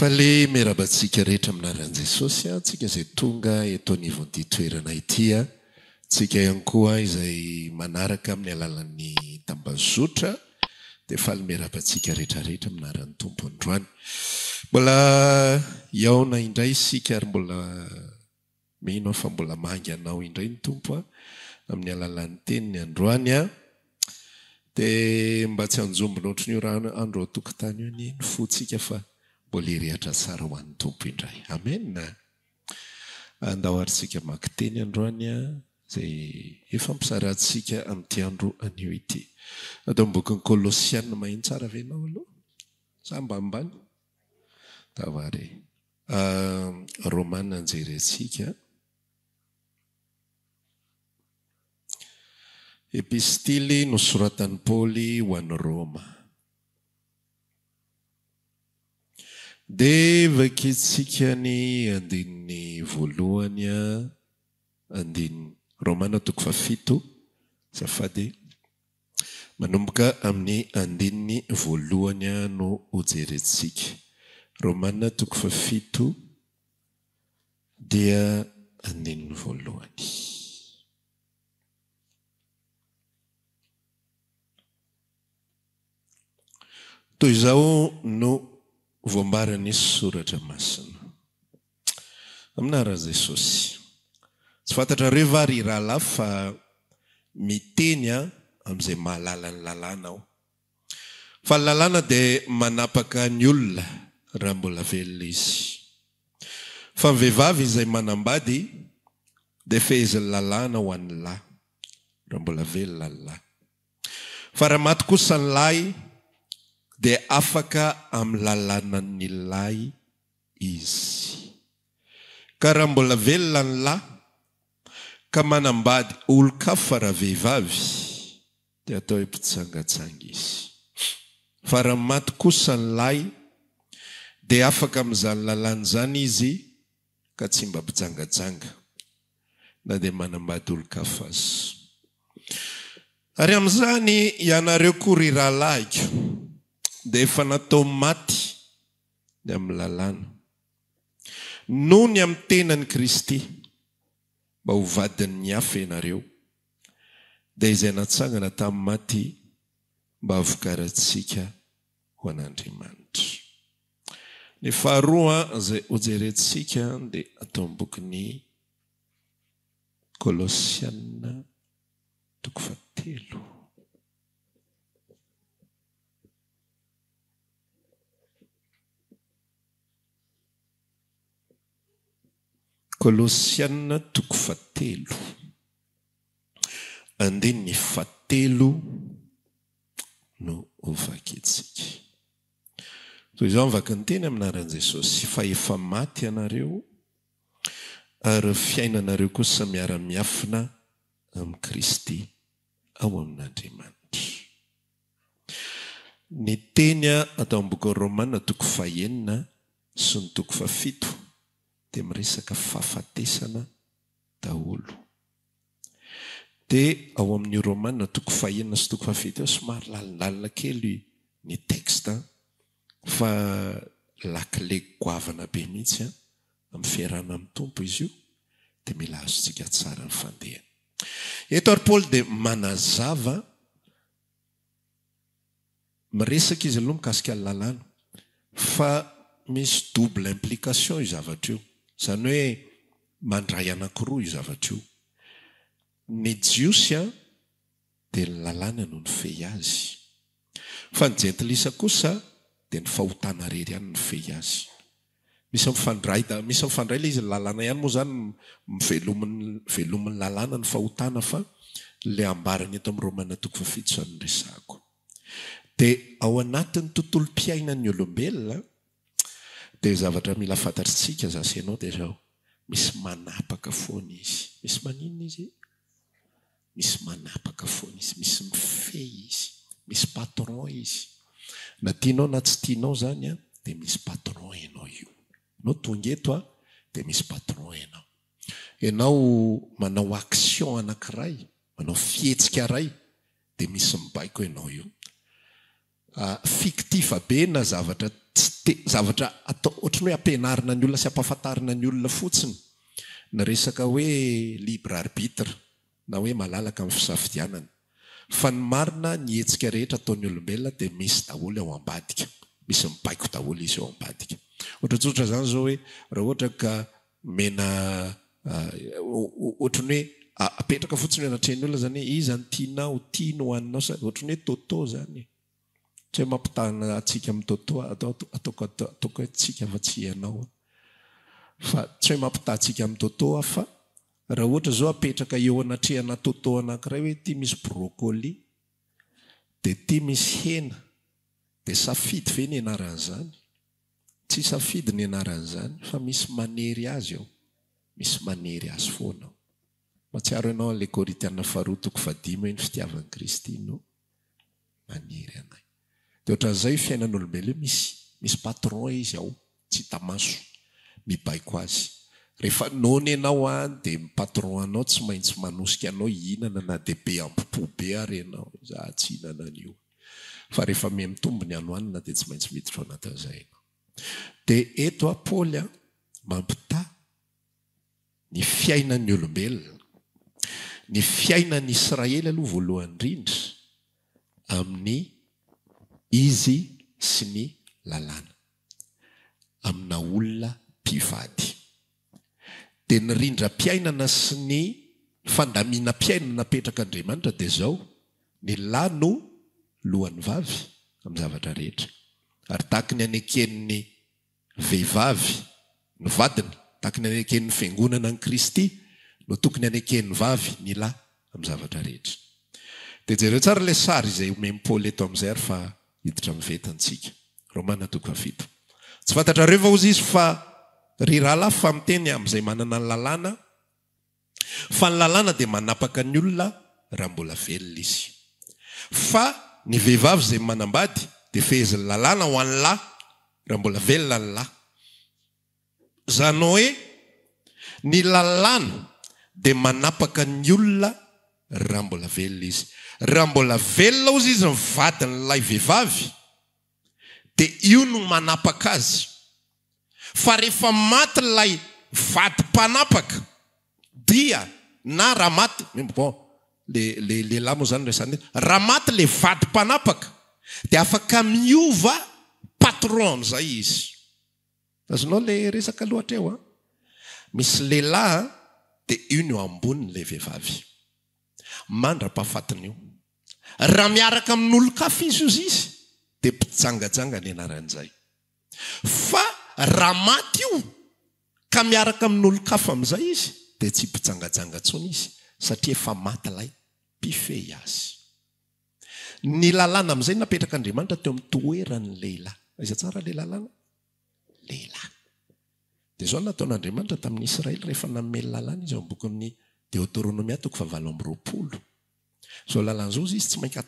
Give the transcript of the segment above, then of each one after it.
fa le miarabantsika rehetra aminaran'i Jesosy tsika izay tonga eto anivon'ity toerana ity tsika ihany koa izay manaraka amin'ny alalan'ny tambazotra dia faly miarabantsika rehetrarehetra aminaran'ny tompo androany. Mbola iaona indray isika ary mbola mino fa mbola mangy anao indray ny tompo amin'ny alalan'ny teniny androany dia mba tsy hanjombona ohatry ny ora andro atokotany io ny fotsika fa mbola hirehatra tsara ho an'ny tompo indray. Amen. Andao aritsika makiteny androany izay efa mpisarantsika amin'ity andro anio ity. Atao bokin'ny Kolosiana mahitsy tsara venao aloha sa mba ambany tavare Romana anjerentsika. Epistily nosoratan'i Paoly ho an'ny Roma. Dia vakitsika ny andininy voalohany andininy Romana 7 safady manomboka amin'ny andininy voalohany no hojerentsika. Romana 7 dia andininy voalohany. Toy izao no voambarany soratra masina aminaran'i Jesosy. Tsy fantatrareo va ry rahalahy fa miteny amin'izay mahalala ny lalàna aho. Fa ny lalàna dia manapaka ny olona raha mbola velona izy. Fa ny vehivavy izay manambady dia feheziny lalàna ho an'ny lahy raha mbola velona ny lahy. Fa raha maty kosa ny lahy dia afaka amin'ny lalànan'ny lahy izy. Ka raha mbola velona ny lahy ka manambady olon-kafa raha vehivavy dia atao hoe mpitsangatsanga izy. Fa raha maty kosa ny lahy dia afaka amin'izany lalàna izany izy ka tsy mba mpitsangatsanga na dia manambady olon-kafa azy. Ary amin'izany ianareo koa ry rahalahiko dia efa natao maty ny amin'ny lalàna noho ny amin'ny tenan'i Kristy mba ho vadin'ny hafa ianareo dia izay natsangana tamin'ny maty mba havokarantsika ho an'Andriamanitra. Ny faharoa izay hojerentsika dia atao bokin'ny Kolosiana 3. Kolosiana 3 andininy 7 no ovakitsika. Toy izao mivaka ny teny aminaran'i Jesosy. Fa efa maty ianareo ary fiainanareo kosa miara-miafina amin'ny Kristy ao amin'Andriamanitra. Ny teny atao amin'ny bokin'ny Romana 9 sy ny 7 dia miresaka fahafatesana daholo. Dia ao amin'ny Romana 9 sy 7 somary lalindalina kely ny teksta fa lakile goavana be mihitsy amin'ny fiarahana amin'ny tompo izy io dia mila azontsika tsara ny fandehana. Eto ary Paoly dia manazava miresaka izy aloha mikasika ny lalàna fa misy double implication io zavatra io. Izany hoe mandray anankiroa io zavatra io. Ny jiosy dia ny lalàna no nifehy azy. Fa ny jentilisa kosa dia ny fahotana rery ihany no nifehy azy. Misy mifandray ilay izy ny lalàna ihany moa zany velomin'ny lalàna ny fahotana fa ilay ambarany eto amin'ny Romana 7 izany no resahako. Dia ao anatin'ny tontolo-piainan'ny olombelona dia zavatra mila fantatritsika zasy ianao dia izao. Misy manapaka foana izy. Misy maninona izy? Misy manapaka foana izy. Misy mifehy izy. Misy patron izy. Na tianao na tsy tianao zany dia misy patron ianao io. Ianao tonga eto dia misy patron ianao. Ianao manao action anankiray, manao fihetsika iray dia misy mibaiko ianao io. Fictif be na zavatra zavatra atao ohatrany hoe ampianarina ny olona sy ampahafantarina ny olona fotsiny ny resaka hoe libre arbitre na hoe malalaka amin'ny fisafidianana fa ny marina ny hetsika rehetra ataon'ny olombelona dia misy daholo ao ambadika misy mibaiko daholo izy ao ambadika ohatratsotra zany zao hoe raha ohatra ka mena ohatrany hoe apetraka fotsiny anatrehan'ny olona zany hoe iza ny tianao tia no hoaninao sa ohatrany hoe toto zany tsy hoe mampitana atsika amin'ny toto ataoko atsika fa tsy ianao fa tsy hoe mampita atsika amin'ny toto fa raha ohatra zao apetraka eo anatrehana toto anankiray hoe tia misy brocoli dia tia misy hena dia safidy ve ny anaran'izany tsy safidy ny anaran'izany fa misy manery azy ao misy manery azy foana ao matsiaro ianao an'ilay Korinthiana 4:5 ny fitiavan'i Kristy no manery anay dia ohatran'izay fiainan'olombelona misy patron izy ao tsy tamaso mibaiko azy rehefa nony ianao any dia patron anao tsy maintsy manosika anao hihinana na dia be ampopo be ary ianao za tsy hihinana an'io fa rehefa mihamitombo ny ano anina dia tsy maintsy miditra ao anatin'izay dia eto Paoly mampita ny fiainan'ny olombelona ny fiainan'ny Israely aloha voalohany indrindra amin'ny izy sy ny lalàna amina olona mpivady dia ny rindram-piainana sy ny fandamiana-piainana napetraka Andriamanitra dia zao ny lahy no lohan'ny vavy amin'ny zavatra rehetra ary tahaka ny aneken'ny vehivavy ny vadiny tahaka ny aneken'ny fiangonana ny Kristy no tokony aneken'ny vavy ny lahy amin'ny zavatra rehetra dia jereo tsara ilay sary izay omeny Paoly eto amin'izay ary fa hiditra mivetantsika Romana 7 tsy fantatrareo va ozy izy fa ry rahalahy fa miteny amin'izay manana ny lalàna fa ny lalàna dia manapaka ny olona raha mbola velona izy fa ny vehivavy izay manambady dia fehezin'ny lalàna ho an'ny lahy raha mbola velona ny lahy zany hoe ny lalàna dia manapaka ny olona raha mbola velona izy raha mbola velona ozy izy mivady n'ilay vehivavy dia io no manapaka azy fa rehefa maty ilay vady-panapaka dia na raha maty bon lehilahy moa zany resany raha maty le vady-panapaka dia afaka miova patron amin'izay izy azonao le resaka loatra eo misy lehilahy dia io no ambonin'ilay vehivavy mandra-pahafatiny io raha miaraka amin'olo-kafa izy izy dia mpijangajanga ny anaran'izay fa raha maty io ka miaraka amin'olo-kafa amin'izay izy dia tsy mpijangajanga tsony izy satria efa maty ilay mpifehy azy ny lalàna amin'izay napetraka Andriamanitra teo amin'ny toerany lehilahy iza tsara le lalàna lehilahy dia zao nataon'Andriamanitra tamin'ny Israely rehefa namely lalàna izy ao bokon'ny Deutéronomia 20 zao lalàna zao izy tsy mainka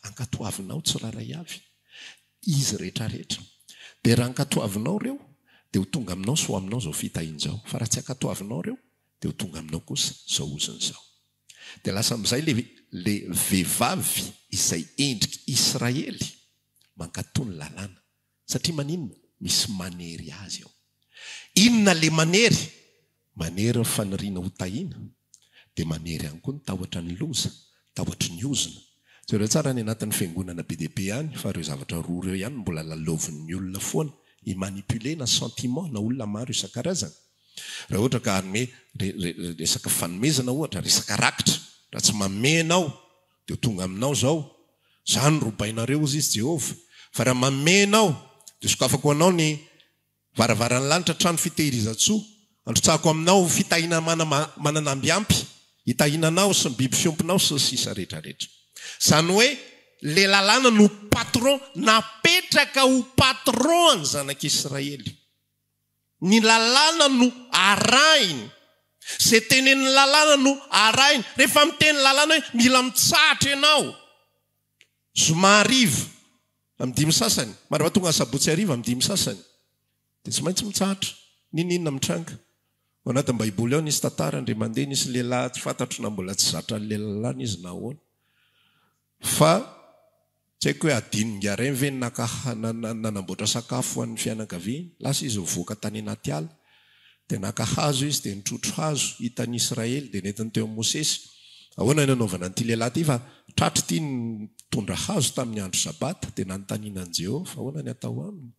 ankatoavinao tsiraray avy izy rehetrarehetra dia raha ankatoavinao reo dia ho tonga aminao so aminao zao fitahian'izao fa raha tsy ankatoavinao reo dia ho tonga aminao kosa zao ozin'izao dia lasa amin'izay le vehivavy izay endrika Israely mankatony lalàna satria maninona misy manery azy ao inona le manery ny faniriana ho tahina dia manery ihany koa ny tahotra ny loza tahotra ny ozina zareo tsara ny anatin'ny fiangonana be dia be ihany fa reo zavatra roa reo ihany mbola lalovin'ny olona foana imanipule na sentiment na olona maro isan-karazana raha ohatra ka hanome resaka fanomezana ohatra resaka rakitra raha tsy mamenao dia tonga aminao zao zany robainareo izy Jehova fa raha mamenao dia sokafako anao ny varavaran'ny lanitra trano fitehirizan-tsoa androtsahako aminao fitahina mananambiampy hitahinanao sy ny biby fiompinao sy ny sisa rehetrarehetra zany hoe le lalàna no patron napetraka ho patron ny zanak'Israely ny lalàna no arahiny zay tenen'ny lalàna no arahiny rehefa miteny lalàna hoe mila mitsahatra ianao zoma ariva amin'ny 5 sasany marava tonga sabotsy ariva amin'ny 5 sasany dia tsy maintsy mitsahatra ninina mitranga ao anatin'ny baiboly ao nisy tantara ndre mandeha nisy lehilahy tsy fantatro na mbola tsy zatra le lalàna izy na ahoana fa tsy haiko hoe adiny ngareny ve nanamboatra sakafo ho an'ny fianakaviany lasa izy voaka tany anaty ala dia naka hazo izy dia nitrotro hazo hitan'ny Israely dia nentiny teo amin'ny Mosesy ahoana ny anaovana an'ity lehilahy ty fa tratry ity nitondra hazo tamin'ny andro sabata dia nanontaninan Jehovah fa ahoana ny atao aminy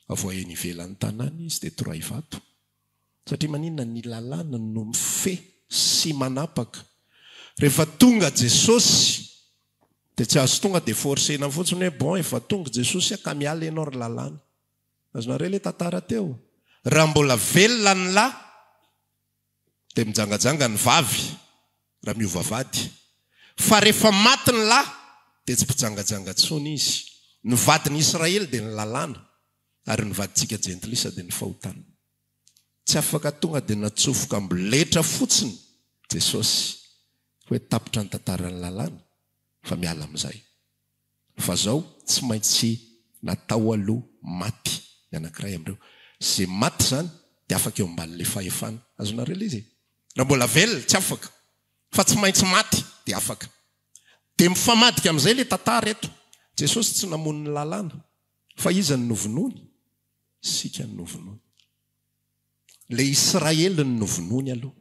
avoaheny ivelan'ny tanàna izy dia toray vato satria maninona ny lalàna no mife sy manapaka rehefa tonga Jesosy dia tsy azo tonga dia forsena fotsiny hoe bon efa tonga Jesosy ka miala ianao ry lalàna azonareo le tantara teo raha mbola velona ny lahy dia mijangajanga ny vavy raha miova vady fa rehefa maty ny lahy dia tsy mpijangajanga tsony izy ny vadin'ny Israely dia ny lalàna ary ny vadintsika jentilisa dia ny fahotana tsy afaka tonga dia natsofoka amboletra fotsiny Jesosy hoe tapitra ny tantaran'ny lalàna fa miala amin'izay fa zao tsy maintsy natao aloha maty ny anankiray amin'ireo zay maty zany dia afaka eo ambanin'le fahefana azonareo le izy raha mbola velona tsy afaka fa tsy maintsy maty dia afaka dia mifamadika amin'izay le tantara eto Jesosy tsy namony ny lalàna fa iza ny novinony sika ny novinony le Israely ny novinony aloha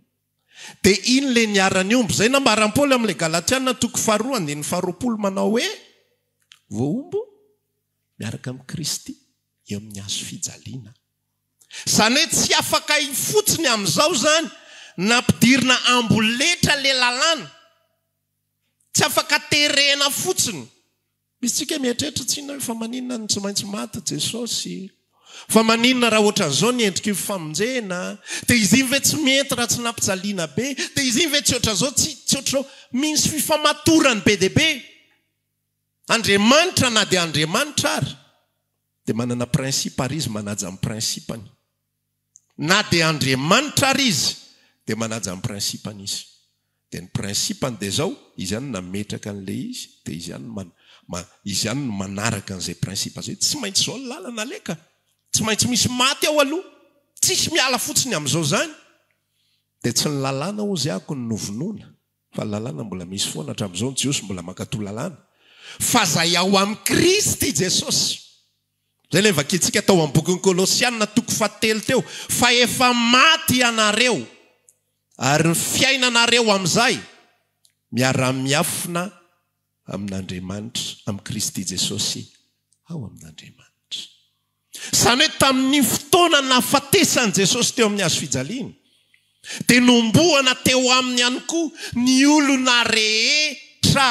dia iny le niarany omby zay nambaran'ny Paoly amin'le Galatiana toko 2:20 manao hoe voaombo miaraka amin'ny Kristy eo amin'ny hazo fijaliana zany hoe tsy afaka fotsiny amin'izao zany nampidirina amboletra le lalàna tsy afaka terena fotsiny misy tsika mieritreritra tsina hoe fa maninona ny tsy maintsy maty Jesosy fa maninona raha ohatran'izao ny endrika famonjena dia izy iny ve tsy mety raha tsy nampijaliana be dia izy iny ve tsy ohatran'izao tsy ohatran'izao misy fifamatorany be dia be Andriamanitra na dia Andriamanitra ary dia manana prinsipa ary izy manaja amin'ny prinsipany na dia Andriamanitra ary izy dia manaja amin'ny prinsipany izy dia ny prinsipany dia zao izy ihany nametraka an'le izy dia izy ihany no manaraka an'izay prinsipa zay tsy maintsy zao ny lalana leka tsy maintsy misy maty ao aloha tsisy miala fotsiny amin'izao zany dia tsy ny lalàna ozy ako ny novonoana fa ny lalàna mbola misy foana hatramin'izao ny Jesosy mbola mankatoa lalàna fa zay ao amin'ny Kristy Jesosy zay le vakintsika tao amin'ny bokin'ny Kolosiana toko 7 teo fa efa maty ianareo ary ny fiainanareo amin'izay miara-miafina amin'Andriamanitra amin'ny Kristy Jesosy ao amin'Andriamanitra zany hoe tamin'ny fotoana nahafatesany Jesosy teo amin'ny hazo fijaliana dia nomboana teo aminy ihany koa ny olona rehetra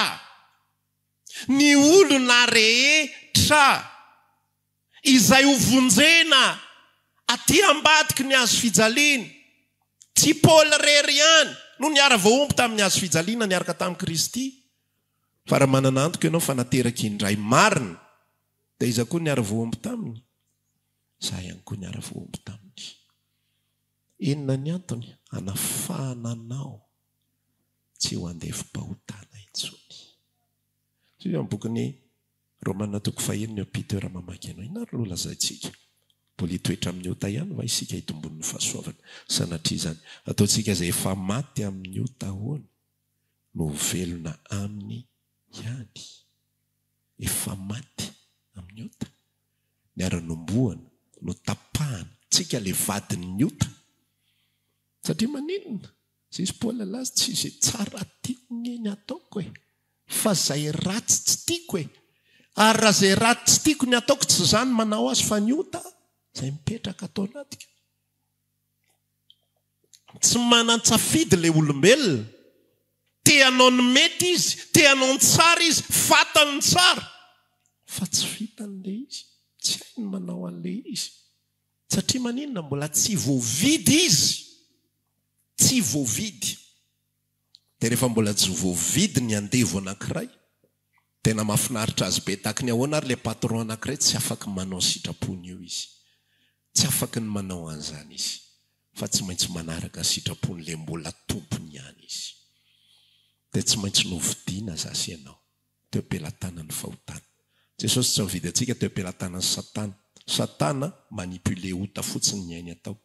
ny olona rehetra izay ho vonjena aty ambadiky ny hazo fijaliana tsy Paoly rery ihany no niara voaomby tamin'ny hazo fijaliana niaraka tamin'ny Kristy fa raha manana antoka ianao fa nateraka indray marina dia iza koa niara voaomby taminy za ihany koa niara voaomby taminy inona ny antony hanafahana anao tsy ho andefim-pahotana intsony sy amin'ny bokin'ny Romana toko 1 ny Peter mamaky ianao inona aloha lazaintsika mbola hitoetra amin'ny ota ihany va isika hitombon'ny fahasoavana sanatria izany ataontsika izay efa maty amin'ny ota ahoana no velona aminy ihany efa maty amin'ny ota niara-nomboana no tapahana tsika le vadin'ny ota satria maninona zay Paoly laza tsy izay tsara tiako ny ataoko e fa zay ratsy tsy tiako e ary raha zay ratsy tsy tiako ny ataoko tsy zany manao azy fa ny ota zay mipetraka atao anatika tsy manan-tsafidy le olombelona teanao ny mety izy teanao ny tsara izy fatany ny tsara fa tsy vitan'le izy tsy hainy manao an'le izy satria maninona mbola tsy voavidy izy tsy voavidy dia rehefa mbola tsy voavidy ny andevo anankiray tena mahafinaritra azy be tahaka ny ahoana ary le patron anankiray tsy afaka manao sitrapony io izy tsy afaka ny manao an'izany izy fa tsy maintsy manaraka sitrapony le mbola tompony ihany izy dia tsy maintsy novidiana zasy ianao teo am-pelantanan'ny fahotana Jesosy tsy mividy antsika teo am-pelantanan'ny Satana manipule ota fotsiny ny ainy atao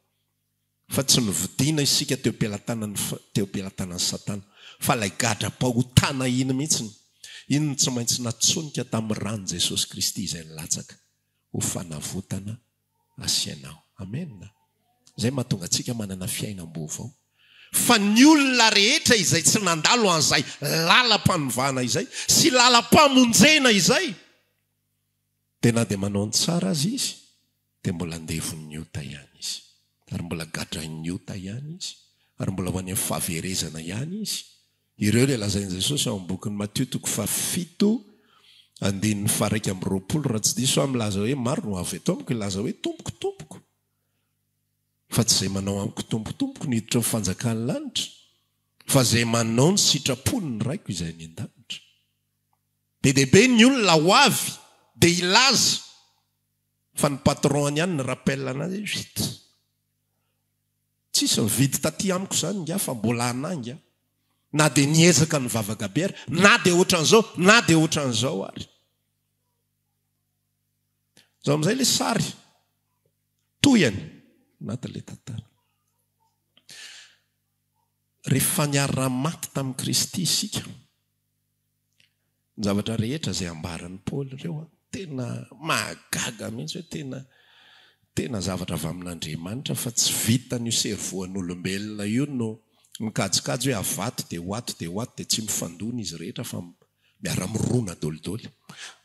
fa tsy novidiana isika teo am-pelantanan'ny Satana fa lay gadra-pahotana iny mihitsiny Ino tsy maintsy natsonika tamin'ny rano Jesosy Kristy izay nilatsaka ho fanavotana asianao. Amen. Zay mahatonga antsika manana fiainam-baovao. Fa ny olona rehetra izay tsy nandalo an'izay lalam-panovana izay sy lalam-pamonjena izay, tena dia manao ny tsara azy izy, dia mbola andevon'ny ota ihany izy, ary mbola gadrain'ny ota ihany izy, ary mbola ho any amin'ny fahaverezana ihany izy. Ireo ilay lazain'i Jesosy ao amin'ny bokin'ny Matthieu 7:19-20 raha tsy diso aho milaza hoe maro no avy eto amiko ilaza hoe tompoko. Fa tsy izay manao amiko tompoko ny hiditra amin'ny fanjakan'ny lanitra, fa izay manao ny sitrapony ny raiko izay ny an-danitra. Be dehibe ny olona ho avy dia ilaza, fa ny patron ihany ny rappel anazy vita. Tsisy mividy taty amiko izany nga fa mbola ananga. Na dia niezaka ny vavakabery, na dia ohatran'izao, na dia ohatran'izao ary. Zao amin'izay ilay sary toyany anatin'ilay tantara. Rehefa niara-maty tamin'i Kristy isika, ny zavatra rehetra izay ambaran'ny Paoly ireo tena mahagaga mihitsy hoe tena zavatra avy amin'Andriamanitra, fa tsy vitan'io serovoan'olombelona io no mikajikajy hoe avato dia hoato dia tsy mifandona izy rehetra fa miara-mirona dolidoly.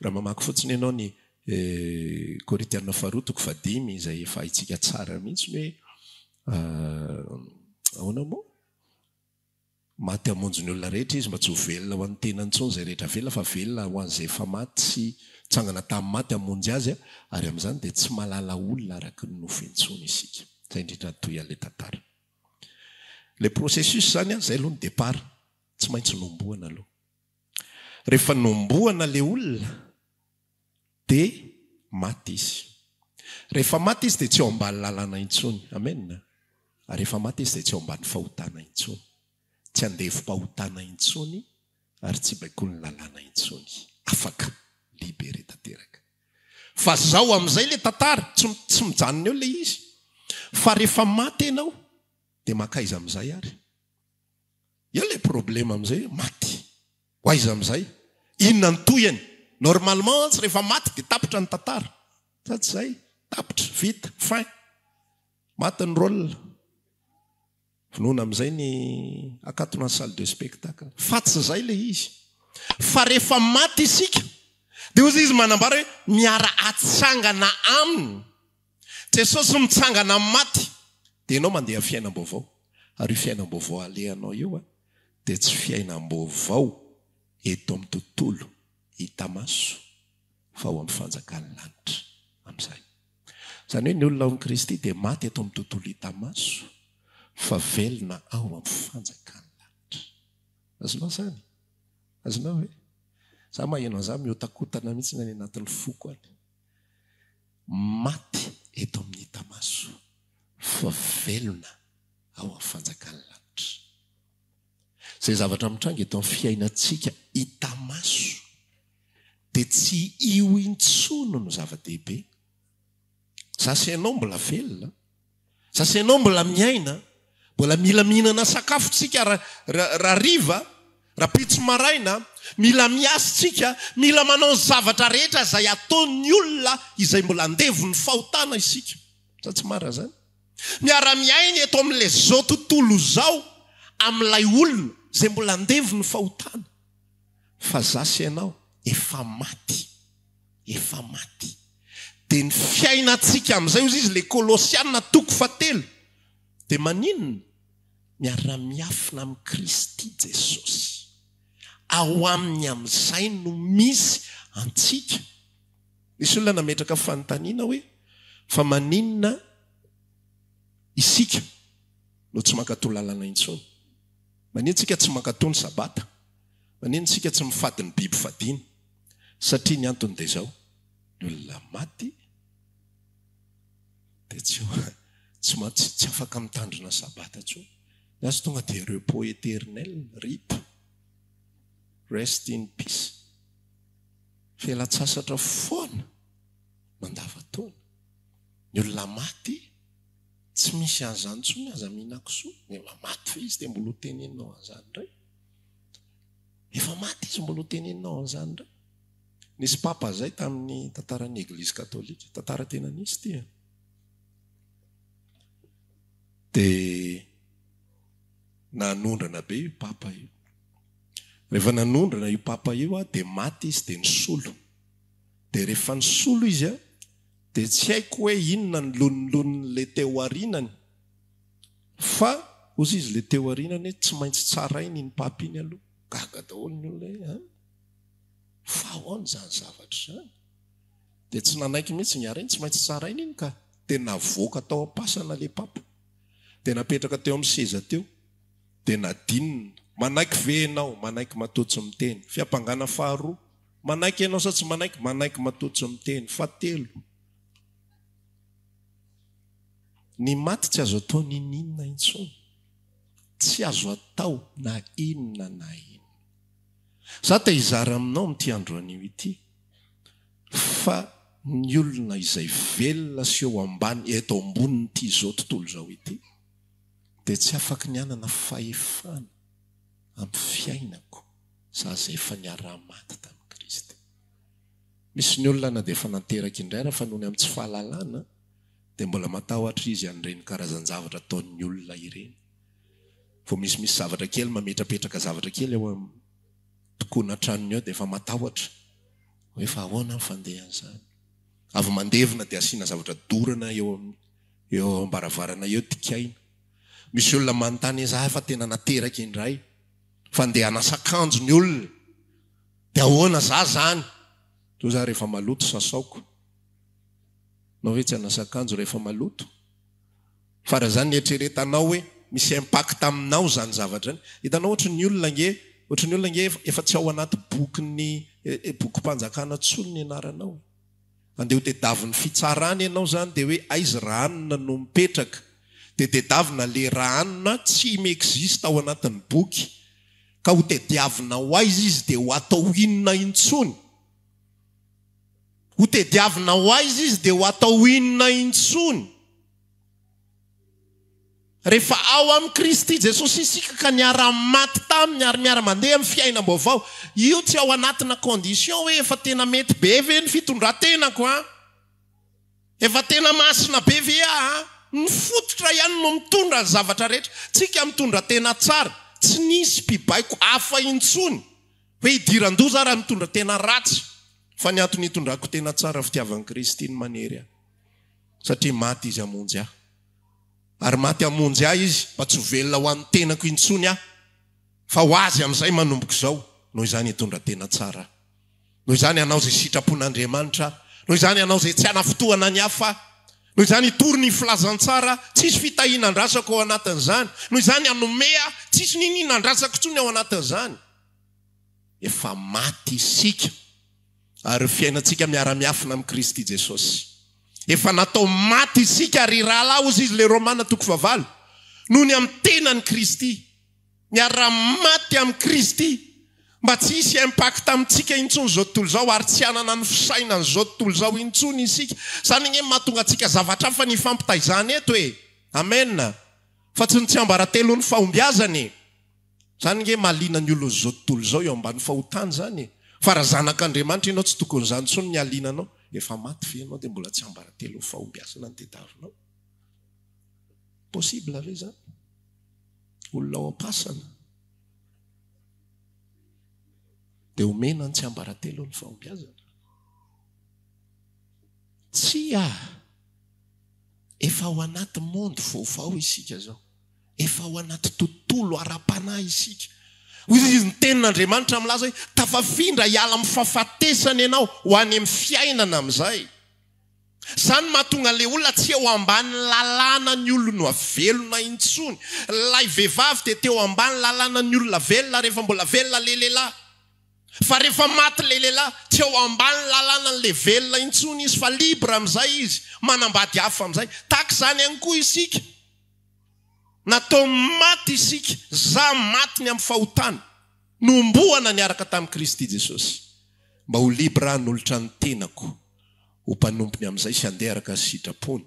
Raha mamaky fotsiny ianao ny Korintiana 4:5 izay efa haitsika tsara mihitsy hoe ahoana moa? Maty hamonjy ny olona rehetra izy mba tsy ho velona ho an'ny tenany intsony izay rehetra velona, fa velona ho an'izay efa maty sy tsangana tamin'ny maty hamonjy azy, ary amin'izany dia tsy malala olona araka ny nofo intsony isika. Izay indrindra toy an'ilay tantara. Le processus zany zay aloha ny départ, tsy maintsy nomboana aloha. Rehefa nomboana le olona dia maty izy. Rehefa maty izy dia tsy ao ambany lalàna intsony. Amen. Ary rehefa maty izy dia tsy ao ambany fahotana intsony. Tsy andevo-pahotana intsony ary tsy baikoa ny lalàna intsony. Afaka libéré tanteraka. Fa zao amin'izay le tantara tsy mijanona eo le izy. Fa rehefa maty ianao dia makaiza amin'izay ary. Io le problème amin'izay maty. Ho aiza amin'izay? Inona ny toyany? Normalement tsy rehefa maty dia tapitra ny tantara. Sa tsy izay? Tapitra, vita, fin. Maty ny rôle. Vonoina amin'izay ny akatona ny salle de spectacle. Fa tsy izay le izy. Fa rehefa maty isika, dia ozy izy manambara hoe miara atsangana aminy. Jesosy mitsangana amin'ny maty. Dia ianao mandeha fiainam-baovao. Ary io fiainam-baovao alehanao io dia tsy fiainam-baovao eto amin'ny tontolo hita maso, fa ho amin'ny fanjakan'ny lanitra amin'izay. Izany hoe ny olona ao amin'i Kristy dia maty eto amin'ny tontolo hita maso, fa velona ao amin'ny fanjakan'ny lanitra. Azonao izany? Azonao hoe? Za maheno an'izany miotakotana mihitsy ny anatin'ny foko any. Maty eto amin'ny hita maso, fa velona ao amin'ny fanjakan'ny lanitra. Izay zavatra mitranga eto amin'ny fiainantsika hita maso dia tsy io intsono no zava-dehibe. Zasy ianao mbola velona, zasy ianao mbola miaina, mbola mila mihinana sakafo tsika raha riva, raha pitso maraina, mila miasa tsika, mila manao zavatra rehetra izay ataon'ny olona izay mbola andevon'ny fahotana isika. Sa tsy mara zany? Miara-miaina eto amin'ilay zao tontolo zao amin'ilay olona izay mbola andevon'ny fahotana. Fa zasy ianao efa maty. Efa maty. Dia ny fiainantsika amin'izay ozy izy le Kolosiana 3:7 dia maninona? Miara-miafina amin'ny Kristy Jesosy. Ao aminy amin'izay no misy antsika. Misy olona nametraka fanontaniana hoe fa maninona isika no tsy mankatò lalàna intsony? Maninona isika tsy mankatò ny sabata? Maninona isika tsy mifady ny biby fadiana? Satria ny antony dia izao, ny olona maty dia tsy afaka mitandrina sabata intsony. Azy tonga dia repos éternel, RIP, rest in peace. Fialan-tsasatra foana mandava-taona. Ny olona maty tsy misy an'izany intsony aza mihinan-kisoa. Ny olona maty fa izy dia mbola ho teneninao an'izany indray. efa maty izy mbola hoteneninao an'izany ndra. Nisy papa zay tamin'ny tantaran'ny Eglizy Katolika, tantara tena nisy tia. Dia nanondrana be io papa io. Rehefa nanondrana io papa io dia maty izy dia nisolo. Dia rehefa nisolo izy dia tsy haiko hoe inona ny lonolon'le teo arinany, fa ozy izy le teo arinany tsy maintsy tsarainy iny papa iny aloha. Gaga daholo ny olona fa ahoana zany zavatra zany. Dia tsy nanaiky mihitsy ny arainy, tsy maintsy tsarainy iny ka dia navoaka tao am-pasana le papa. Dia napetraka teo amin'ny seza teo dia nadinina. Manaiky ve ianao? Manaiky matotsy miteny. Fiampangana faharoa. Manaiky ianao sa tsy manaiky? Manaiky matotsy miteny. Fahatelo. Ny maty tsy azo atao ninina intsony. Tsy azo atao na inona na inona. Za te hizara aminao amin'ity andro anio ity fa ny olona izay velona sy eo ambany eto ambonin'ity zao tontolo zao ity dia tsy afaka ny anana fahefana amin'ny fiainako za zay efa niara-maty tamin'i Kristy. Misy ny olona na dia efa nanteraka indray raha fa nohony amin'ny tsy fahalalana dia mbola matahotra izy an'ireny karazan-javatra ataon'ny olona ireny. Vao misy zavatra kely mametrapetraka zavatra kely eo amin'ny tokoana tranony eo dia efa matahotra. Efa ahoana ny fandehan'izany? Avy mandevina dia asiana zavatra dorana eo ambaravarana eo tikaina. Misy olona manontany za efa tena nateraka indray. Fandeha anasakanjo ny olona. Dia ahoana za zany? Toy za rehefa maloto sasaoko. Nao hoe tsy anasakanjo rehefa maloto. Fa raha zany eritreretanao hoe misy impact aminao zany zavatra zany. Hitanao ohatran'ny olona nge efa tsy ao anaty bokim-panjakana tsony ny anaranao. Andeha ho tedaviny fitsarany ianao zany dia hoe aizy ranona no mipetraka. Dia tedavina le ranona tsy miexista ao anatin'ny boky. Ka ho tediavina ho aizy izy dia ho atao inona intsony. Ho tediavina ho aizy izy dia ho atao inona intsony. Rehefa ao amin'ny Kristy Jesosy isika ka niara-maty taminy, miara mandeha amin'ny fiainam-baovao, io tsy ao anatina condition hoe efa tena mety be ve ny fitondran-tenako efa tena masina be ve ny fototra ihany no mitondra ny zavatra rehetra. Tsika mitondra tena tsara, tsy nisy mpibaiko hafa intsony hoe hidiran-doza raha mitondra tena ratsy, fa ny antony hitondrako tena tsara fitiavan'i Kristy iny manery satria maty izy hamonjy ahy. Ary maty hamonjy ahy izy mba tsy ho velona ho an'ny tenako intsony fa ho azy amin'izay manomboka izao. Noho izany hitondra tena tsara. Noho izany anao izay sitrapon'Andriamanitra. Noho izany anao izay tsy hanafotoana ny hafa. Noho izany hitory ny filazantsara, tsisy fitahinan-drasako ao anatin'izany. Noho izany hanomea, tsisy nininan-drasako tsony ao anatin'izany. Efa maty isika ary fiainantsika miara-miafina amin'ny Kristy Jesosy. Efa natao maty isika ary rahalahy ozy izy le Romana 9 noho ny amin'ny tenan'ny Kristy. Miara-maty amin'ny Kristy mba tsy hisy impact amintsika intsony zao tontolo zao ary tsy hanana ny fisainany zao tontolo zao intsony isika. Zany nge mahatonga antsika zavatra fa ny fampitaizana eto amen. Fa tsy ny tsy ambaratelo ny fahombiazany. Zany nge mahaliana ny olona zao tontolo zao eo ambany fahotany zany. Fa raha zanak'Andriamanitra ianao tsy tokony zany intsony ny aliananao. Efa maty fe ianao dia mbola tsy ambaratelo fahombiazana ny tediavinao. Possible ve zany? Olona ao am-pasana dia omena ny tsy ambaratelo ny fahombiazana. Tsy efa ao anaty monde vaovao isika zao. Efa ao anaty tontolo ara-panahy isika. Izy ny tenin'Andriamanitra milaza hoe tafafindra hiala amin'ny fahafatesany ianao ho any amin'ny fiainana amin'izay. Zany mahatonga le olona tsy eo ambany lalàna ny olona velona intsony. Lay vehivavy dia teo ambany lalàna ny olona velona rehefa mbola velona le lehilahy. Fa rehefa maty le lehilahy tsy eo ambany lalàna le velona intsony izy fa libra amin'izay izy, manambady hafa amin'izay. Tahaka izany ihany koa isika. Natao maty isika, za maty ny amin'ny fahotany, nomboana niaraka tamin'i Kristy Jesosy. Mba ho libra n'olotra ny tenako, ho mpanompony amin'izay sy handeha araka ny sitrapony,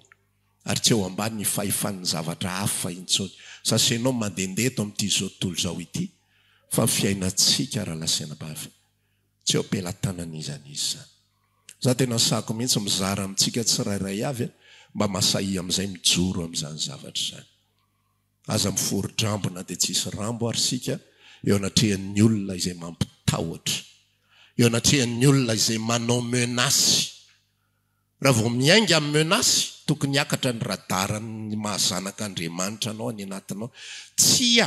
ary tsy eo ambany ny fahefan'ny zavatra hafa intsony. Sasa ianao mandehandeha eto amin'ity zao tontolo zao ity, fa fiainantsika raha lasena bavy tsy eo pelatanan'izan'izy zany za tena sako mihitsy mizara amintsika tsirairay avy mba masahi amin'izay mijoro amin'izany zavatra zany aza miforo-drambona dia tsisy rambo ary sika eo anatrehan'ny olona izay mampitahotra eo anatrehan'ny olona izay manao menasy raha vao miainga amin'ny menasy tokony hiakatra ny radarany mahazanaka Andriamanitra anao any anatinao tsy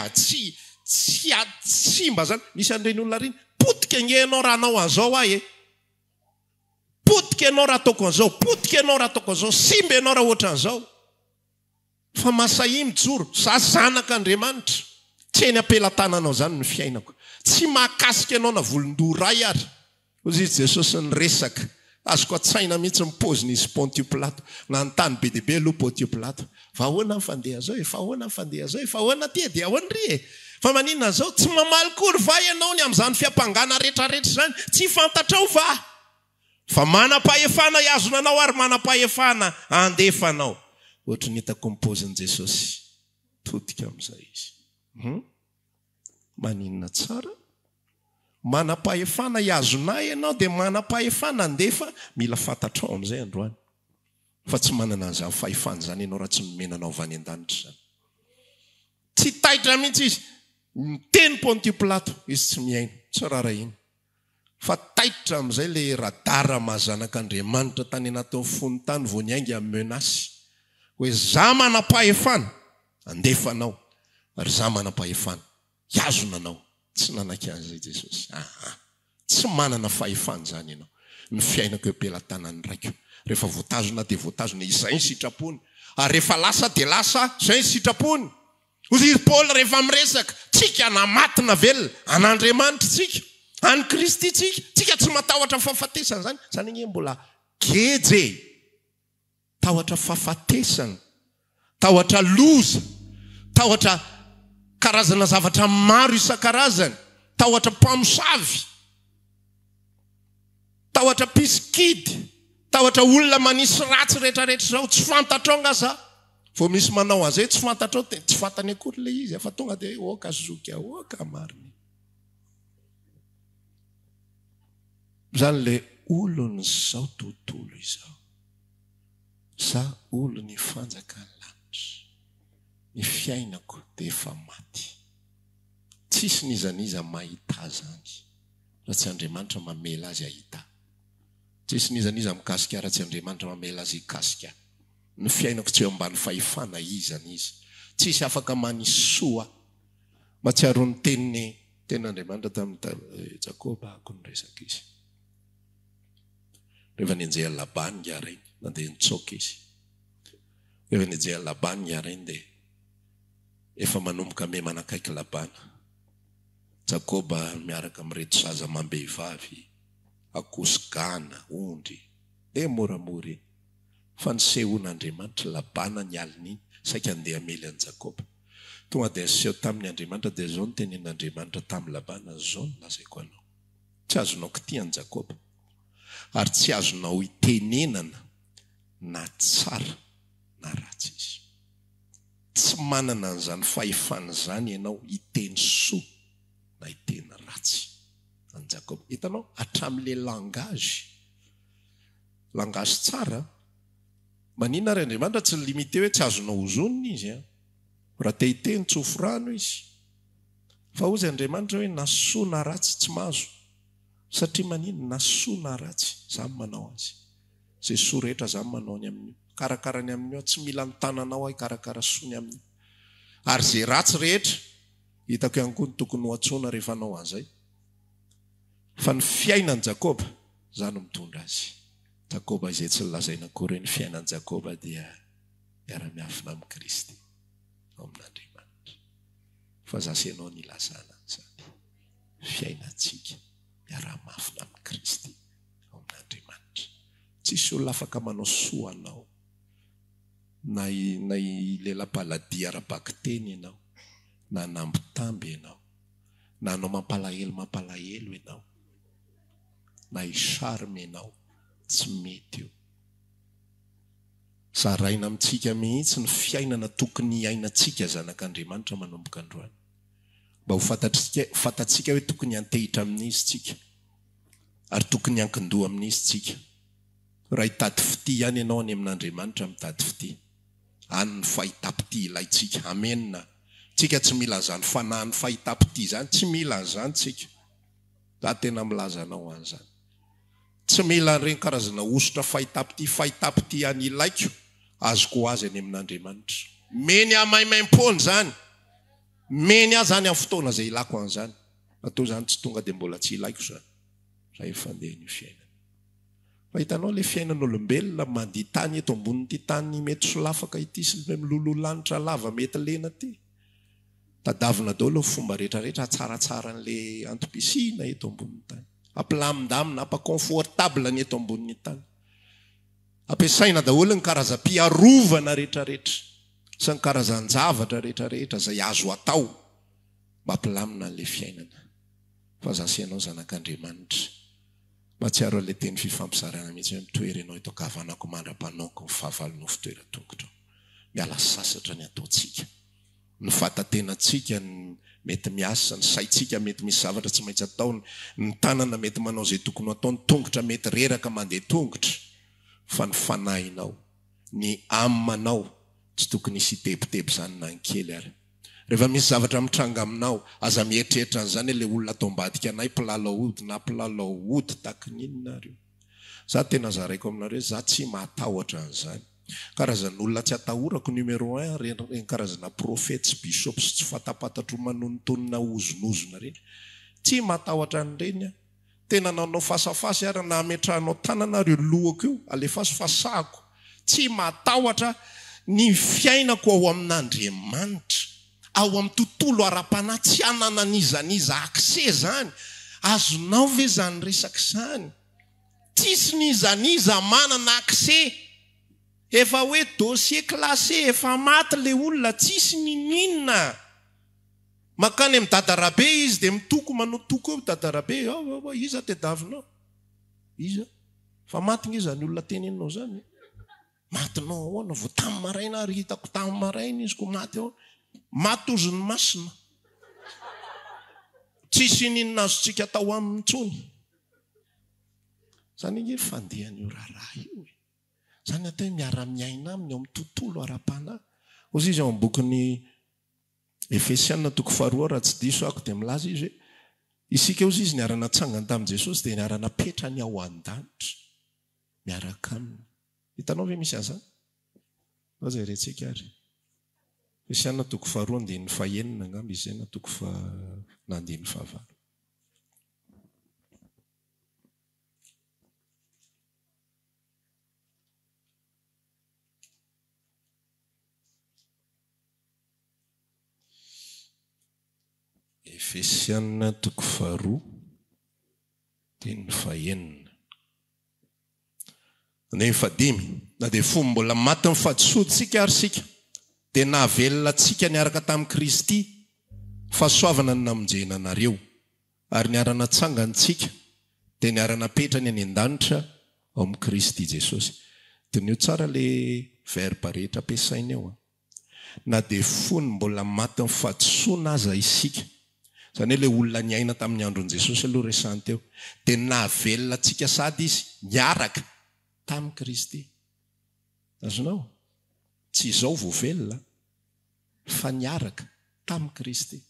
mba zany misy an'ireny olona reny potika nge ianao raha anao an'izao ahy potika ianao raha ataoko an'izao potika ianao raha ataoko an'izao simba ianao raha ohatra an'izao fa masahi mijoro za zanaka Andriamanitra tsy eny ampelatananao zany ny fiainako tsy mahakasika ianao na volondoray ary ozy izy Jesosy ny resaka azoko atsaina mihitsy mipozin'izy Pontio Pilato nanontany be deaibe aloha Pontio Pilato fa ahoana nifandeha zao fa ahoana nifandeha zao fa ahoana ty dia ahoan'ry fa maninona zao tsy mamalykory va ianao ny amin'izany fiampangana rehetrarehetra zany tsy fantatrao va fa manam-pahefana iazonanao ary manam-pahefana andefanao ohatra ny hitako mipozin'i Jesosy totika amin'izay izy maninona tsara manam-pahefana iazonay ianao dia manam-pahefana andefa mila fantatrao amin'izay androany fa tsy manana an'izany fahefana zany ianao raha tsy nomenanao avany an-danitra zany tsy taitra mihitsy izy miteny Pontio Pilato izy tsy miaina tsy rara iny fa taitra amin'izay le radara mahazanaka Andriamanitra tany anatin'ny fonontany vao niainga amin'ny menasy hoe za manam-pahefana andefanao ary za manam-pahefana iazonanao tsy nanaka an'izay Jesosy tsy manana fahefana zany ianao ny fiainako eo-pelantanany raiko rehefa voatazona dia voatazona izay ny sitrapony ary rehefa lasa dia lasa izay ny sitrapony ozy Paoly rehefa miresaka tsika namatina velona an'Andriamanitra tsika any Kristy tsika tsy matahotra fahafatesana zany zany gne mbola geje tahotra fahafatesana tahotra loza tahotra karazana zavatra maro isan-karazany tahotra mpamosavy tahotra piskidy tahotra olona manisy ratsy rehetrarehetra zao tsy fantatrao ngasa vao misy manao an'izay tsy fantatrao tsy fantany akory le izy fa tonga dia oka zoka oka mariny zany le olony zao tontolo izao za olony fanjakany lanitra ny fiainako dia efa maty tsisy nizaniza mahita zany raha tsy Andriamanitra mamela azy ahita tsisy nizaniza mikasika raha tsy Andriamanitra mamela azy hikasika ny fiainako tsy eo ambany fahefana izany izy tsisy afaka manisoa matsiaro ny ten'Andriamanitra tamin'ny Jakoba ako ny resaka izy rehefa nienjeha Labany ngarainy nandeha nitsoka izy rehefa nienjeha Labany ngarainy dia efa manomboka me manakaiky Labana Jakoba miaraka amin'ireto zaza mambehivavy akoso-gana ondry dia moramora fa nisehon'Andriamanitra Labana ny alin'iny saika andeha amely an'i Jakoba tonga dia niseho tamin'ny Andriamanitra dia zao ny tenin'Andriamanitra tamin'ny Labana zao ny lazaiko anao tsy azonao kitiany Jakoba ary tsy azonao itenenana na tsara na ratsy izy tsy manana an'izany fahefana zany ianao iteny soa na iteny ratsy any Jakoba hitanao hatramin'le langage tsara manina ary Andriamanitra tsy limite hoe tsy azonao hozonina izy raha te hiteny tsofrano izy fa ozy Andriamanitra hoe na soa na ratsy tsy mahazo satria manino na soa na ratsy za manao azy zay soa rehetra za manao ny amin'io karakarany amin'io tsy mila nitananao ahy karakara soa ny amin'io ary zay ratsy rehetra hitako ihany koa ny tokony ho atsoina rehefa anao an'izay fa ny fiainan' Jakoba zany mitondra azy Jakoba izay tsy lazaina akory ny fiainan' Jakoba dia miara-miafina amin'ny Kristy ao amin'Andriamanitra fa za sy ianao nilazana zany fiainantsika miara-mafina amin'ny Kristy ao amin'Andriamanitra tsisy olona afaka manao soa anao na lela-paladia ara-baky teny ianao na nambitamby ianao na anao mampalahelo ianao na hisarimy ianao tsy mety io zaraina amintsika mihitsy ny fiainana tokony hiainantsika zanak'Andriamanitra manomboka androany mba ho fatatsika hoe tokony antehitra amin'izy tsika ary tokony ankindoha amin'izy tsika. Raha hitady fity ihany ianao any amin'Andriamanitra mitady fity. Any ny fahitapity ilaitsika. Amenna. Tsika tsy mila zany fanahy ny fahitapity zany, tsy mila an'izany tsika. Za tena milaza anao an'izany. Tsy mila ireny karazana osotra fahitapity any ilaiko, azoko azy any amin'Andriamanitra. Meny ahamaimaimpony zany. Meny ahy zany amin'ny fotoana izay ilako an'izany. Atao zany tsy tonga dia mbola tsy ilaiko zany. Zay fandeha ny fiainana. Fa hitanao ilay fiainan'olombelona mandeha tany eto ambonin'ity tany mety solafaka ity sy miloloha lanitra lava mety lena ity. Tadavina daholo ny fomba rehetrarehetra tsaratsara an'ilay antom-pisina eto ambonin'ny tany. Amplamindamina, ampaconfortable ny eto ambonin'ny tany. Ampiasaina daholo ny karazam-piarovana rehetrarehetra sy ny karazan-javatra rehetrarehetra izay azo atao mba ampilamina an'ilay fiainana. Fa zasianao zanak'Andriamanitra. Matsiaro ilay teny fifampizarana mihitsy hoe mitoery ianao eto kavanako mandra-panaoko ny fahavalonao fitoeran-tongotra. Miala sasatra ny ataontsika. Ny fatatenantsika mety miasa, ny saitsika mety misy zavatra tsy maintsy ataony, ny tanana mety manao izay tokony atao, ny tongotra mety reraka mandeha tongotra. Fa ny fanahinao, ny amanao tsy tokony hisy tebotebo zany na ny kely ary. Rehefa misy zavatra mitranga aminao, aza mieritreretra an'izany ilay olona atao ambadika anay mpilalao ody na mpilalao ody taky ninona reo. Za tena zaraiko aminareo, za tsy mahatahotra an'izany. Karazan'olona tsy atahorako numéro 1 reny karazana profety sy bishop sy tsy fatapatatro manontonona ozonozona reny. Tsy mahatahotra an'ireny. Tena nanao fasafasy ary na ametrahanao tanana reo lohako io, alefaso fasako. Tsy mahatahotra ny fiainako ao amin'Andriamanitra. Ao amin'ny tontolo ara-panahy tsy anana nizaniza akse zany. Azonao ve zany resaka zany? Tsisy nizaniza manana akse. Efa hoe dossier classé, efa maty le olona, tsisy ninina. Makany amin'ny dadarabe izy dia mitoko manotoko eo dadarabe. Iza tediavinao? Iza? Fa maty nge zany olona teneninao zany. Matinao ahoana, vao tamin'ny maraina ary hitako tamin'ny maraina izy ko maty ao. Maty ozony masina. Tsisy ninina azontsika tao amin'ny tsony. Zany nge fandehan'io raharaha io. Zany atao miara-miaina aminy ao amin'ny tontolo ara-panahy. Ozy izy ao amin'ny bokin'ny Efesiana toko 4 raha tsy diso ako dia milaza izy hoe isika ozy izy niarana tsangana tamin'i Jesosy dia niarana petrany ao an-danitra miaraka aminy. Hitanao ve misy an'izany? Ao izay rentsika ary. Efesiana toko 4 andininy 9 angamba izy izay na toko 9. Efesiana toko 4 andininy 9. Andininy 5. Na dia fomba mbola maty ny fahadisoantsika ary sika dia nahavelona antsika niaraka tamin'i Kristy fahasoavana ny namonjena anareo ary niarana tsangantsika dia niarana petrany any an-danitra ao amin'ny Kristy Jesosy. Dinio tsara ilay verba rehetra ampiasaina eo. Na dia fony mbola maty ny fahadisoana aza isika. Zany hoe ilay olona niaina tamin'ny andron Jesosy aloha resany teo. Dia nahavelona antsika sady izy niaraka tamin'i Kristy. Azonao? Tsy izao voavelona fa niaraka tamin'i Kristy.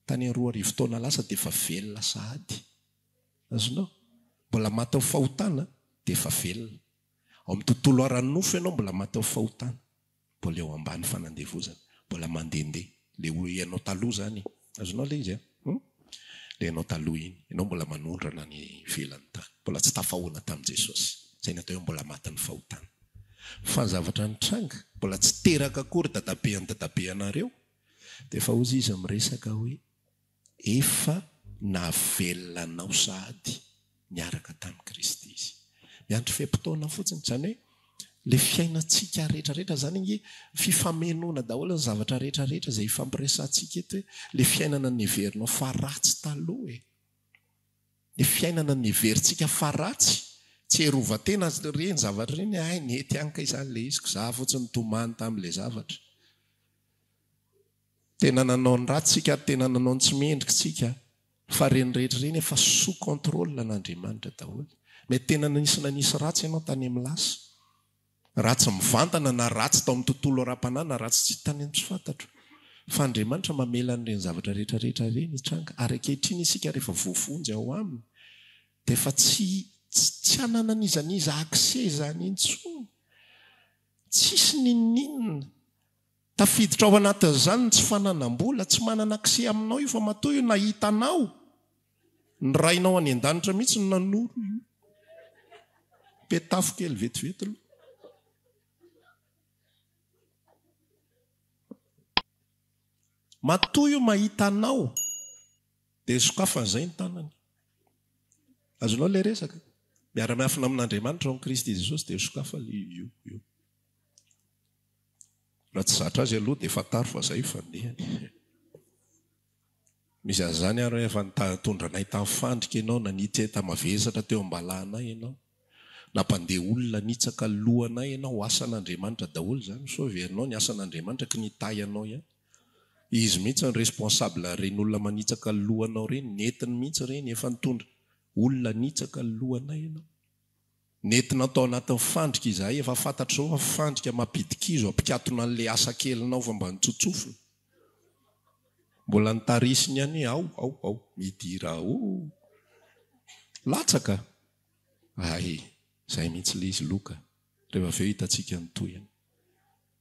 Tany 2 taona lasa dia efa velona sahady. Azonao? Mbola maty amin'ny fahotana dia efa velona. Ao amin'ny tontolo ara-nofo ianao mbola maty amin'ny fahotana. Mbola eo ambany fanandevozana. Mbola mandehandeha. Le ianao taloha zany. Azonao le izy le ianao taloha iny. Ianao mbola manondrana ny velany tany. Mbola tsy tafahoana tamin'i Jesosy. Zay natao hoe mbola maty ny fahotana. Fa ny zavatra nitranga, mbola tsy teraka akory dadabe anareo, dia efa ozy izy miresaka hoe efa navelona anao sahady niaraka tamin'i Kristy izy. Miandry fe-potoana fotsiny, zany hoe le fiainantsika rehetrarehetra zany nge fifamenoana daholo ny zavatra rehetrarehetra izay ifampiresantsika eto hoe le fiainana niverinao fa ratsy taloha e. Le fiainana niverintsika fa ratsy. Tsy herovatena reny zavatra reny, nety anka izany le izy, za fotsiny tomany tamin'ilay zavatra. tena nanao ny ratsika ary tena nanao ny tsy mendrikitsika fa reny rehetra reny efa sous contrôle n'Andriamanitra daholo. Mety tena nanisy ratsy ianao tany amin'ny lasa, ratsy mivantana na ratsy tao amin'ny tontolo ara-panana, ratsy tsy tany amin'ny tsy fantatro, fa Andriamanitra mamela an'ireny zavatra rehetrarehetra reny hitranga. Ary ankehitriny isika rehefa voafonjy ao aminy dia efa tsy hanana nizaniza accès zany intsony, tsisy ninninina tafiditra ao anatin'izany tsy fananam-bola, tsy manana accès aminao io fa matoa io nahitanao ny rainao any an-danitra mihitsy ny nanoro io petafo kely vetivety lo. Matoa io mahitanao dia sokafan'izay ny tanany. Azonao le resaka miara-miafina amin'Andriamanitra ao amin'i Kristy Jesosy dia sokafa io. Raha tsy zatra azy aloha dia fantaro fa zay fandehany. Misy azany ary efa nitondranay tamin'ny fandrika ianao, na nitseta mavesatra teo ambalahanay ianao, nampandeha olona nitsaka lohanay ianao, asan'Andriamanitra daholo zany. So verinao ny asan'Andriamanitra ka nitay anao ihany. Izy mihitsy ny responsable reny olona manitsaka lohanao reny, netiny mihitsy reny efa nitondra olona nitsaka lohanay ianao. Nentina tao anatin'ny fandrika izahay, efa fantatro zao fa fandrika mampidi-kizo ampikatona an'ilay asa kelinao fa mba nitsotsofina. Mbola nitarisiny ihany ao midira latsaka. Zay mihitsy le izy loka rehefa aveo hitantsika ny toyany.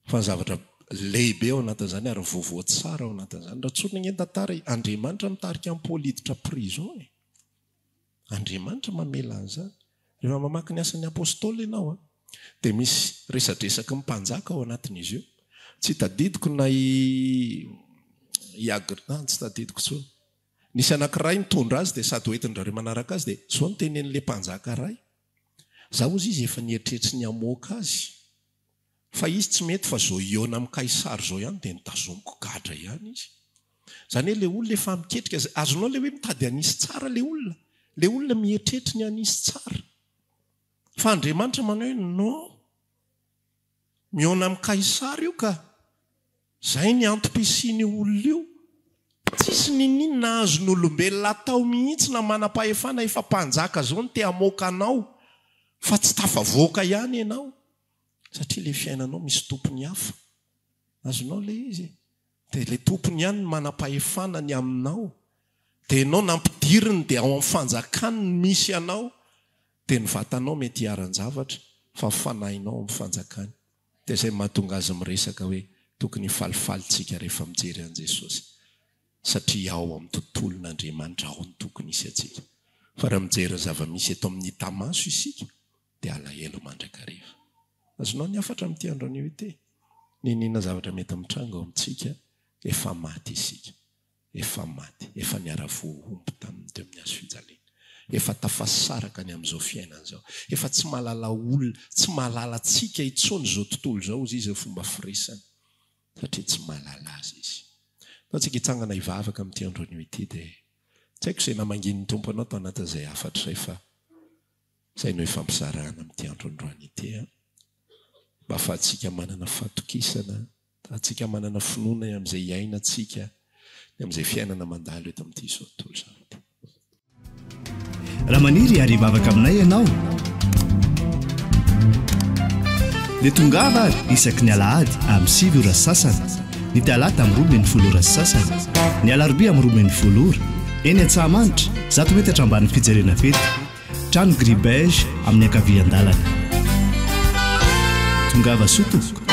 Fa zavatra lehibe ao anatin'izany ary voavoa tsara ao anatin'izany. Raha tsony ny entatara Andriamanitra mitarika amin'ny poliditra prison e. Andriamanitra mamela an'izany. Rehefa mamaky ny asan'ny apôstôly ianao dia misy resadresaky ny mpanjaka ao anatin'izy io. Tsy tadidiko na tsy tadidiko tsony. Nisy anankiray nitondra azy dia sady hoentin'ireo manaraka azy dia zao ny tenen'ilay mpanjaka ray. Zaho ozy izy efa nietretry ny amoaka azy. Fa izy tsy mety fa zao iona amin'ny Kaisary zao ihany dia nitazomiko gadra ihany izy. Zany hoe le olona efa miketrika, azonao le hoe mitady anisy tsara le olona. Le olona mietretry ny anisy tsara. Fa Andriamanitra manao hoe non, miona amin'ny Kaisary io ka zay ny antom-pisiany olona io. Tsisy ninina azon'olombelona atao mihitsy na manam-pahefana efa mpanjaka zao ny te hamoaka anao, fa tsy tafavoaka ihany ianao. Satria le fiainanao misy tompony hafa. Azonao le izy. Dia le tompony ihany manam-pahefana ny aminao. Dia ianao nampidiriny dia ao amin'ny fanjakany misy anao. Dia ny vatanao mety hiaran-javatra fa fanahinao amin'ny fanjakany. Dia izay mahatonga azy miresaka hoe tokony falifalitsika rehefa mijery an' Jesosy. Satria ao amin'ny tontolon'Andriamanitra ao ny tokony isy atsika. Fa raha mijery zava-misy eto amin'ny tamaso isika dia alahelo mandrakariva. Azonao ny afatra amin'ity andro anio ity. Ninina zavatra mety mitranga ao amintsika, efa maty isika. Efa maty, efa niara-voaomby tamin'ny teo amin'ny hazo fijaliana. Efa tafasaraka ny amin'izao fiainana izao. Efa tsy mahalala olona, tsy mahalala antsika intsony izao tontolo izao izy izay fomba firesany. Satria tsy mahalala azy izy. Taontsika hitsangana hivavaka amin'ity andro anio ity dia tsy haiko izay namangin'ny tompo anao tao anatin'izay afatra izay fa izay no hifampizarana amin'ity andro androany ity. Mba ahafahantsika manana fahatokisana, ahafahantsika manana finoana amin'izay iainantsika, amin'izay fiainana mandalo eto amin'ity izao tontolo izao. Raha maniry ary hivavaka aminay ianao dia tongava ary isaky ny alahady amin'ny 7 ora sasany, ny talata amin'ny 12 ora sasany, ny alarobia amin'ny 12 ora, eny Antsahamanitra 100 metatra amban'ny fijerena fety, trano Gribege amin'ny ankavian-dalana. Tongava soto.